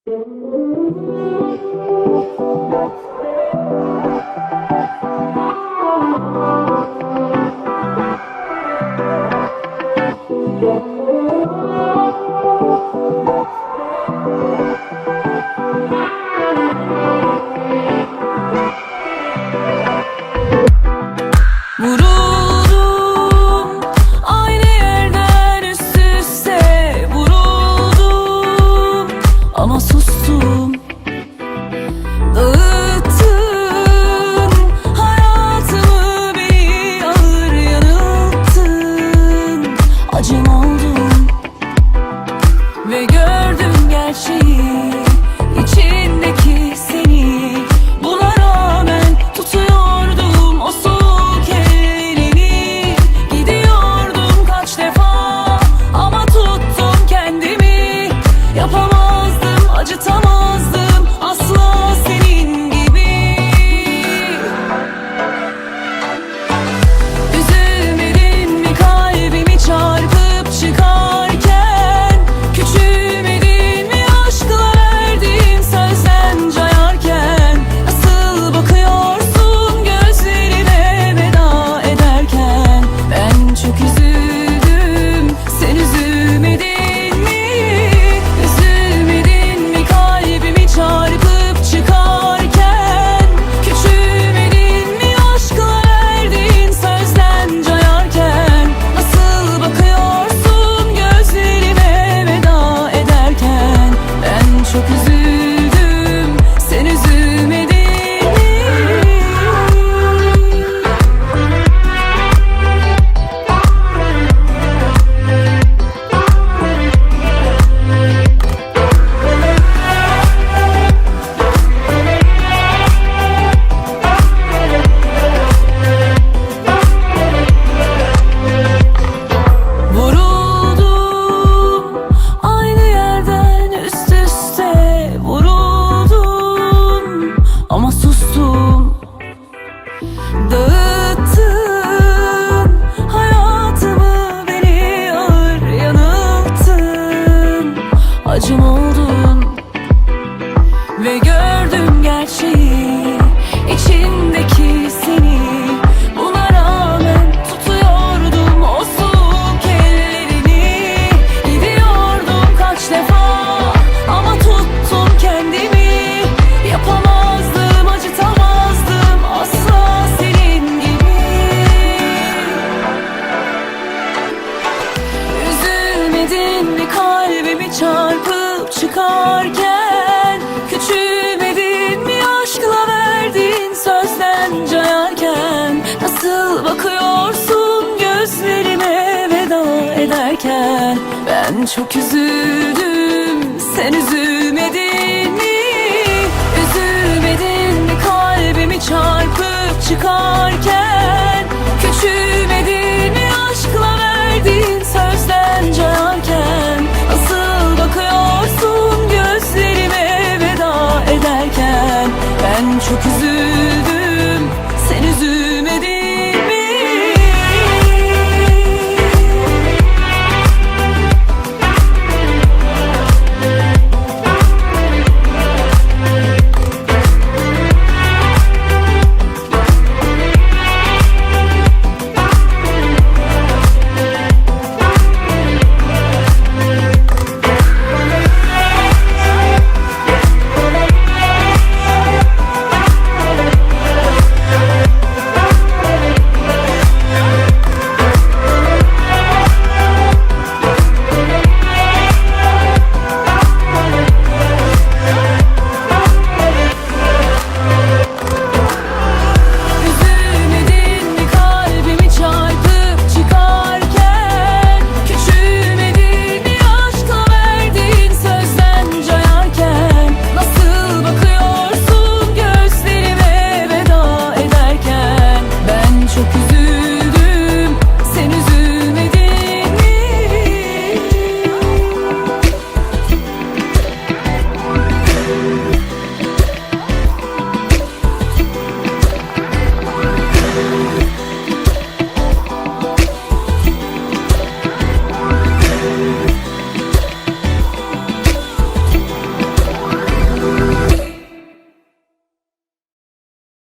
Vuruldum aynı yerden üst üste vuruldum ama sustum. Dağıttın hayatımı, beni ağır yanılttın. Acım oldum ve gördüm gerçeği, içindeki seni. Buna rağmen tutuyordum o soğuk ellerini. Gidiyordum kaç defa ama tuttum kendimi. Yapamazdım, acıtamazdım asla senin gibi. Üzülmedin mi kalbimi çarpıp çıkarken? Küçülmedin mi aşkla verdiğim sözden cayarken? Nasıl bakıyorsun gözlerime veda ederken? Ben çok üzüldüm, sen üzülmedin mi? Üzülmedin mi kalbimi çarpıp çıkarken? Küçülmedin mi aşkla verdiğin sözden cayarken? Nasıl bakıyorsun gözlerime veda ederken? Ben çok üzüldüm, sen üzülmedin mi? Vuruldum aynı yerden üst üste vuruldum ama sustum. Dağıttın hayatımı, beni ağır yanılttın. Acım oldun ve gördüm gerçeği, içindeki seni. Buna rağmen tutuyordum o soğuk ellerini. Gidiyordum kaç defa ama tuttum kendimi. Yapamazdım, acıtamazdım asla senin gibi. Üzülmedin mi kalbimi çarpıp çıkarken? Küçülmedin mi aşkla verdiğin sözden cayarken? Nasıl bakıyorsun gözlerime veda ederken? Ben çok üzüldüm, sen üzülmedin mi? Üzülmedin mi kalbimi çarpıp çıkarken? Küçülmedin